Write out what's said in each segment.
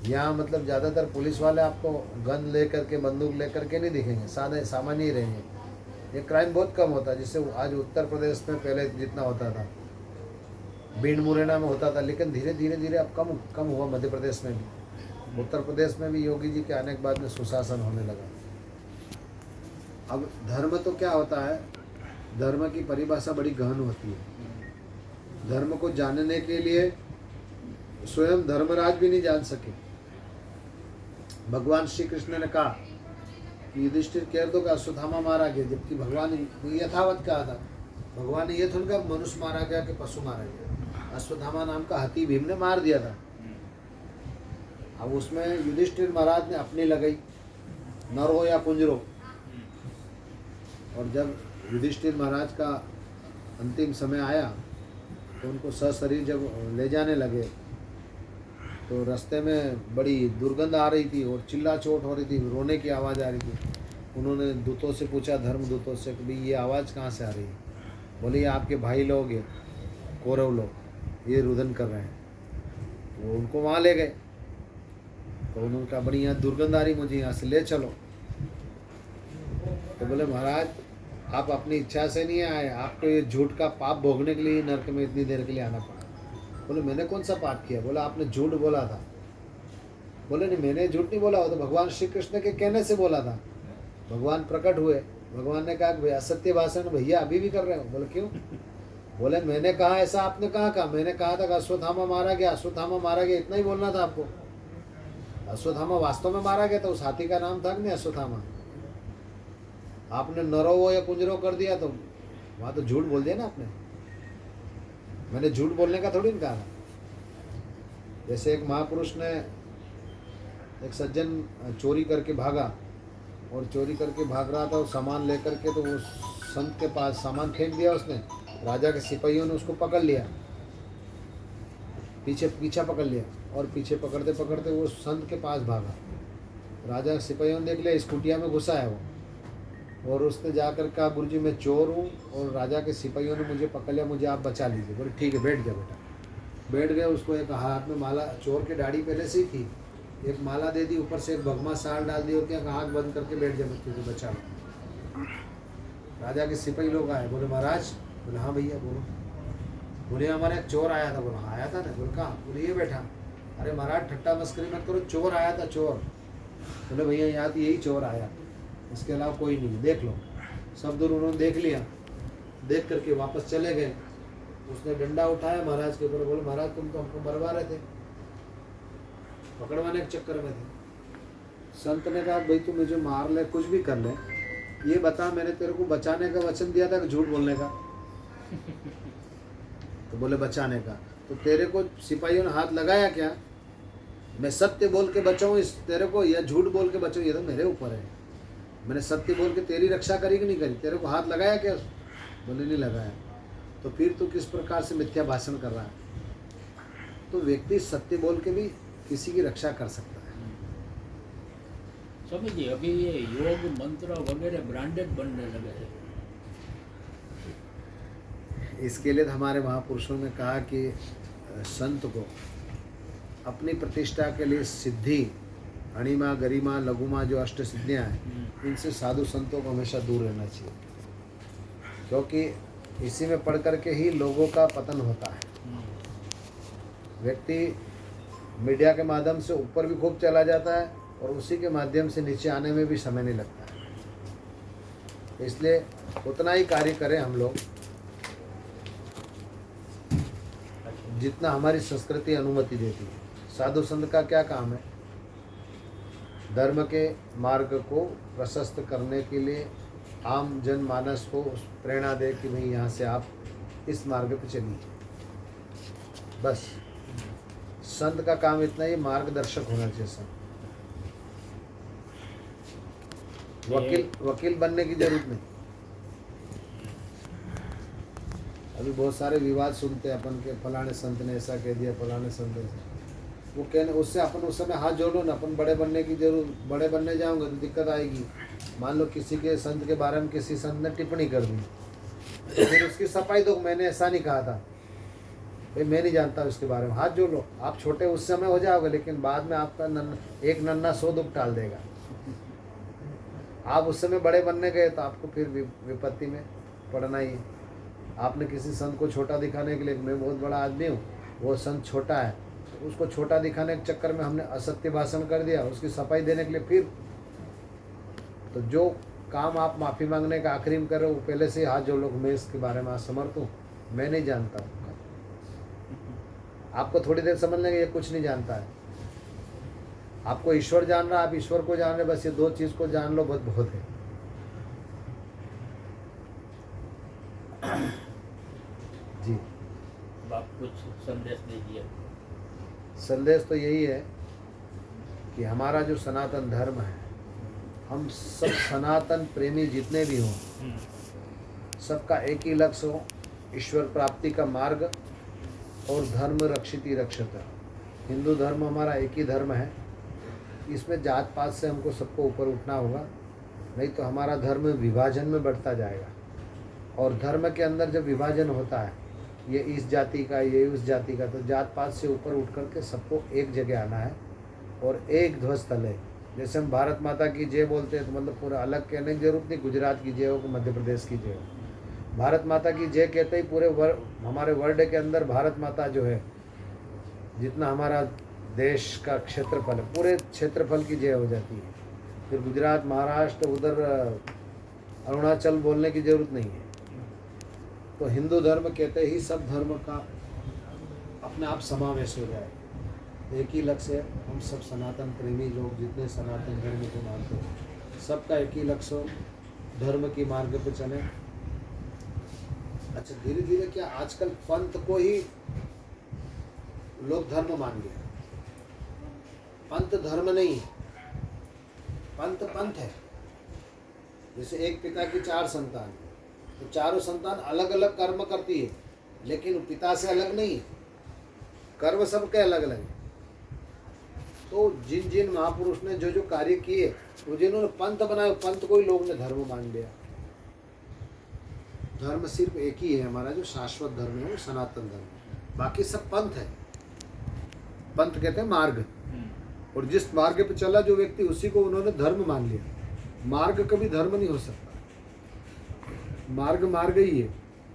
यहाँ मतलब ज़्यादातर पुलिस वाले आपको गन ले करके, बंदूक ले करके नहीं दिखेंगे, सादे सामान्य ही रहेंगे। ये क्राइम बहुत कम होता है, जिससे आज उत्तर प्रदेश में पहले जितना होता था, बीड़ मुरैना में होता था, लेकिन धीरे धीरे धीरे अब कम कम हुआ मध्य प्रदेश में भी। उत्तर प्रदेश में भी योगी जी के आने के बाद में सुशासन होने लगा। अब धर्म तो क्या होता है, धर्म की परिभाषा बड़ी गहन होती है। धर्म को जानने के लिए स्वयं धर्मराज भी नहीं जान सके। भगवान श्री कृष्ण ने कहा कि युधिष्ठिर कह दो कि अश्वत्थामा मारा गया, जबकि भगवान ने यथावत कहा था। भगवान ने ये थोड़ा कहा मनुष्य मारा गया कि पशु मारा गया। अश्वत्थामा नाम का हाथी भीम ने मार दिया था। अब उसमें युधिष्ठिर महाराज ने अपनी लगाई, नरो या कुंजरो। और जब युधिष्ठिर महाराज का अंतिम समय आया तो उनको सशरीर जब ले जाने लगे तो रास्ते में बड़ी दुर्गंध आ रही थी और चिल्ला चोट हो रही थी, रोने की आवाज़ आ रही थी। उन्होंने दूतों से पूछा, धर्म दूतों से, कि भाई ये आवाज़ कहाँ से आ रही है? बोले ये आपके भाई लोग हैं, कौरव लोग, ये रुदन कर रहे हैं। वो उनको वहाँ ले गए तो उन्होंने कहा बड़ी यहाँ दुर्गंध आ रही, मुझे यहाँ से ले चलो। तो बोले महाराज आप अपनी इच्छा से नहीं आए, आपको ये झूठ का पाप भोगने के लिए नरक में इतनी देर के लिए आना पड़ा। बोले मैंने कौन सा पाप किया? बोला आपने झूठ बोला था। बोले नहीं मैंने झूठ नहीं बोला, हो तो भगवान श्री कृष्ण के कहने से बोला था। भगवान प्रकट हुए, भगवान ने कहा कि असत्य भाषण भैया अभी भी कर रहे हो। बोले क्यों? बोले मैंने कहा ऐसा, आपने कहाँ कहा? मैंने कहा था कि अश्वत्थामा मारा गया, अश्वत्थामा मारा गया, इतना ही बोलना था आपको। अश्वत्थामा वास्तव में मारा गया था, उस हाथी का नाम था कि नहीं अश्वत्थामा। आपने नरो या कुंजरो कर दिया तो वहाँ तो झूठ बोल दिया ना आपने। मैंने झूठ बोलने का थोड़ी ना कहा। जैसे एक महापुरुष ने, एक सज्जन चोरी करके भागा और चोरी करके भाग रहा था और सामान लेकर के, तो वो संत के पास सामान फेंक दिया उसने। राजा के सिपाहियों ने उसको पकड़ लिया, पीछा पकड़ लिया और पीछे पकड़ते पकड़ते वो संत के पास भागा। राजा के सिपाहियों ने देख लिया, इस कुटिया में घुसा है वो, और उसने जाकर कहा गुरुजी मैं चोर हूँ और राजा के सिपाहियों ने मुझे पकड़ लिया, मुझे आप बचा लीजिए। बोले ठीक है बैठ जा बेटा। बैठ गए। उसको एक हाथ में माला, चोर के दाढ़ी पहले से ही थी, एक माला दे दी, ऊपर से एक भगमा साल डाल दी और क्या आँख बंद करके बैठ जा, मैं तुझे बचा लो। राजा के सिपाही लोग आए, बोले महाराज। बोले हाँ भैया बोलो। बोले हमारे एक चोर आया था। बोला हाँ आया था ना। बोले कहाँ? बोले ये बैठा। अरे महाराज ठट्टा मस्करी मत करो, चोर आया था चोर। बोले भैया यहाँ तो यही चोर आया, इसके अलावा कोई नहीं, देख लो। सब दूर उन्होंने देख लिया, देख करके वापस चले गए। उसने डंडा उठाया महाराज के ऊपर। बोले महाराज तुम तो हमको मरवा रहे थे, पकड़वाने के चक्कर में थे। संत ने कहा भाई तू मुझे मार ले, कुछ भी कर ले, ये बता मैंने तेरे को बचाने का वचन दिया था कि झूठ बोलने का? तो बोले बचाने का। तो तेरे को सिपाहियों ने हाथ लगाया क्या? मैं सत्य बोल के बचाऊं इस तेरे को या झूठ बोल के बचाऊं, ये तो मेरे ऊपर है। मैंने सत्य बोल के तेरी रक्षा करी कि नहीं करी? तेरे को हाथ लगाया क्या? बोले नहीं लगाया। तो फिर तू किस प्रकार से मिथ्या भाषण कर रहा है? तो व्यक्ति सत्य बोल के भी किसी की रक्षा कर सकता है। समझिए अभी ये योग मंत्र वगैरह ब्रांडेड बनने लगे हैं। इसके लिए हमारे महापुरुषों ने कहा कि संत को अपनी प्रतिष्ठा के लिए सिद्धि, अणिमा, गरिमा, लघुमा जो अष्ट सिद्धियाँ हैं, इनसे साधु संतों को हमेशा दूर रहना चाहिए, क्योंकि इसी में पढ़ करके ही लोगों का पतन होता है। व्यक्ति मीडिया के माध्यम से ऊपर भी खूब चला जाता है और उसी के माध्यम से नीचे आने में भी समय नहीं लगता है। इसलिए उतना ही कार्य करें हम लोग जितना हमारी संस्कृति अनुमति देती है। साधु संत का क्या काम है? धर्म के मार्ग को प्रशस्त करने के लिए आम जनमानस को प्रेरणा दे कि भाई यहाँ से आप इस मार्ग पर चलिए। बस संत का काम इतना ही, मार्गदर्शक होना चाहिए संत। वकील बनने की जरूरत नहीं। अभी बहुत सारे विवाद सुनते हैं अपन के, फलाने संत ने ऐसा कह दिया, फलाने संत ने, वो कहने उससे अपन उस समय हाथ जोड़ो ना। अपन बड़े बनने की बड़े बनने जाओगे तो दिक्कत आएगी। मान लो किसी के संत के बारे में किसी संत ने टिप्पणी कर दी, तो फिर उसकी सफाई दो, मैंने ऐसा नहीं कहा था। भाई मैं नहीं जानता इसके बारे में, हाथ जोड़ लो। आप छोटे उस समय हो जाओगे, लेकिन बाद में आपका एक नन्ना 100 दुख टाल देगा। आप उस समय बड़े बनने गए तो आपको फिर विपत्ति में पड़ना ही है। आपने किसी संत को छोटा दिखाने के लिए, मैं बहुत बड़ा आदमी हूँ, वो संत छोटा है, तो उसको छोटा दिखाने के चक्कर में हमने असत्य भाषण कर दिया, उसकी सफाई देने के लिए फिर। तो जो काम आप माफ़ी मांगने का आखिरी में कर रहे हो, पहले से ही हाथ जोड़ लो, मैं इसके बारे में असमर्थ हूँ, मैं नहीं जानता हूँ। आपको थोड़ी देर समझ लेंगे ये कुछ नहीं जानता है। आपको ईश्वर जान रहा, आप ईश्वर को जान रहे, बस ये 2 चीज़ को जान लो, बहुत बहुत है। जी, अब आप कुछ संदेश दीजिए। संदेश तो यही है कि हमारा जो सनातन धर्म है, हम सब सनातन प्रेमी जितने भी हों, सबका एक ही लक्ष्य हो, ईश्वर प्राप्ति का मार्ग और धर्म रक्षिति रक्षत। हिंदू धर्म हमारा एक ही धर्म है, इसमें जात पात से हमको सबको ऊपर उठना होगा, नहीं तो हमारा धर्म विभाजन में बढ़ता जाएगा। और धर्म के अंदर जब विभाजन होता है, ये इस जाति का, ये उस जाति का, तो जात पात से ऊपर उठ करके सबको एक जगह आना है और एक ध्वज तले। जैसे हम भारत माता की जय बोलते हैं, तो मतलब पूरा अलग कहने की जरूरत नहीं, गुजरात की जय हो कि मध्य प्रदेश की जय हो, भारत माता की जय कहते ही पूरे हमारे वर्ल्ड के अंदर भारत माता जो है, जितना हमारा देश का क्षेत्रफल है, पूरे क्षेत्रफल की जय हो जाती है। फिर गुजरात, महाराष्ट्र, उधर अरुणाचल बोलने की जरूरत नहीं है। तो हिंदू धर्म कहते ही सब धर्म का अपने आप समावेश हो जाए, एक ही लक्ष्य है। हम सब सनातन प्रेमी लोग जितने सनातन धर्म को मानते हैं, सबका एक ही लक्ष्य हो, धर्म की मार्ग पे चले। अच्छा, धीरे धीरे क्या आजकल पंथ को ही लोग धर्म मान लिया। पंथ धर्म नहीं है, पंथ पंथ है। जैसे एक पिता की 4 संतान, तो चारों संतान अलग अलग कर्म करती है, लेकिन पिता से अलग नहीं है, कर्म सबके अलग अलग है। तो जिन जिन महापुरुष ने जो जो कार्य किए, वो जिन्होंने पंथ बनाए, पंथ को ही लोग ने धर्म मान लिया। धर्म सिर्फ एक ही है हमारा, जो शाश्वत धर्म है वो सनातन धर्म है, बाकी सब पंथ है। पंथ कहते हैं मार्ग, और जिस मार्ग पे चला जो व्यक्ति, उसी को उन्होंने धर्म मान लिया। मार्ग कभी धर्म नहीं हो सकता, मार्ग मार्ग ही है।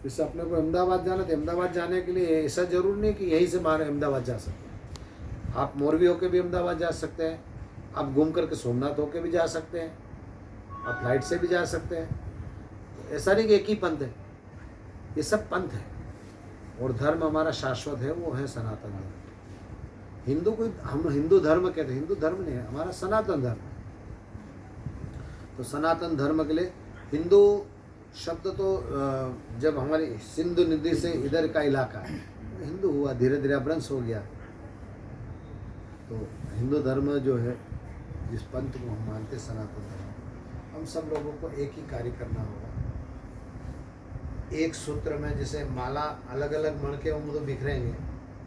जैसे अपने को अहमदाबाद जाना, तो अहमदाबाद जाने के लिए ऐसा जरूर नहीं कि यहीं से मारे अहमदाबाद जा सकते हैं। आप मोरबी होके भी अहमदाबाद जा सकते हैं, आप घूम करके सोमनाथ होके भी जा सकते हैं, आप फ्लाइट से भी जा सकते हैं। ऐसा नहीं कि एक ही पंथ है, ये सब पंथ है। और धर्म हमारा शाश्वत है, वो है सनातन धर्म। हिंदू को हम हिंदू धर्म कहते हैं, हिंदू धर्म नहीं है हमारा, सनातन धर्म है। तो सनातन धर्म के लिए हिंदू शब्द तो जब हमारी सिंधु नदी से इधर का इलाका है, हिंदू हुआ, धीरे धीरे अपभ्रंश हो गया। तो हिंदू धर्म जो है, जिस पंथ को हम मानते सनातन धर्म, हम सब लोगों को एक ही कार्य करना होगा। एक सूत्र में, जैसे माला अलग अलग मणके होंगे तो बिखरेंगे,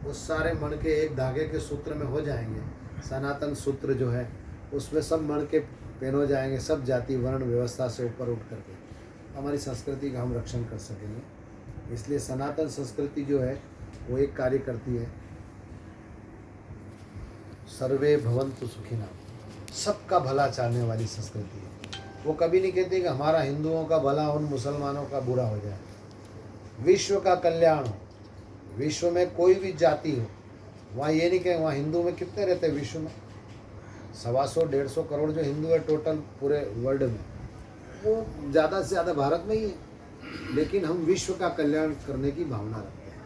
वो सारे मणके एक धागे के सूत्र में हो जाएंगे। सनातन सूत्र जो है, उसमें सब मणके पहनो जाएंगे, सब जाति वर्ण व्यवस्था से ऊपर उठ करके हमारी संस्कृति का हम रक्षण कर सकेंगे। इसलिए सनातन संस्कृति जो है, वो एक कार्य करती है, सर्वे भवन्तु सुखिनः, सबका भला चाहने वाली संस्कृति है। वो कभी नहीं कहती कि हमारा हिंदुओं का भला हो, उन मुसलमानों का बुरा हो जाए। विश्व का कल्याण हो, विश्व में कोई भी जाति हो, वहाँ ये नहीं कहें वहाँ हिंदू में कितने रहते हैं विश्व में, 125-150 करोड़ जो हिंदू है टोटल पूरे वर्ल्ड में, वो ज़्यादा से ज़्यादा भारत में ही है। लेकिन हम विश्व का कल्याण करने की भावना रखते हैं।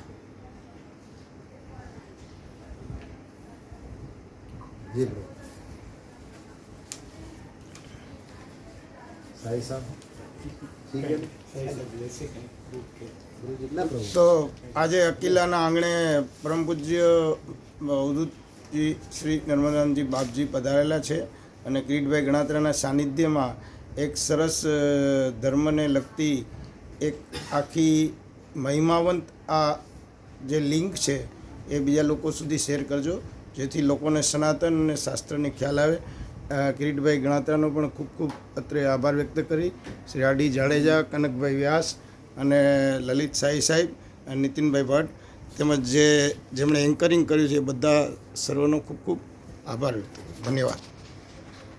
जी ब्रो, साई साहब ठीक है। તો આજે અકીલાના આંગણે પરમ પૂજ્ય અવધૂતજી શ્રી નર્મદાનંદજી બાપજી પધારેલા છે અને કિરીટભાઈ ગણાત્રાના સાનિધ્યમાં એક સરસ ધર્મને લગતી એક આખી મહિમાવંત આ જે લિંક છે એ બીજા લોકો સુધી શેર કરજો, જેથી લોકોને સનાતન અને શાસ્ત્રની ખ્યાલ આવે. કિરીટભાઈ ગણાત્રાનો પણ ખૂબ ખૂબ અત્રે આભાર વ્યક્ત કરી શ્રી આર ડી જાડેજા, કનકભાઈ વ્યાસ અને લલિત સાઈ સાહેબ અને નીતિનભાઈ ભટ્ટ તેમજ જેમણે એન્કરિંગ કર્યું છે એ બધા સર્વનો ખૂબ ખૂબ આભાર વ્યક્ત કરું. ધન્યવાદ.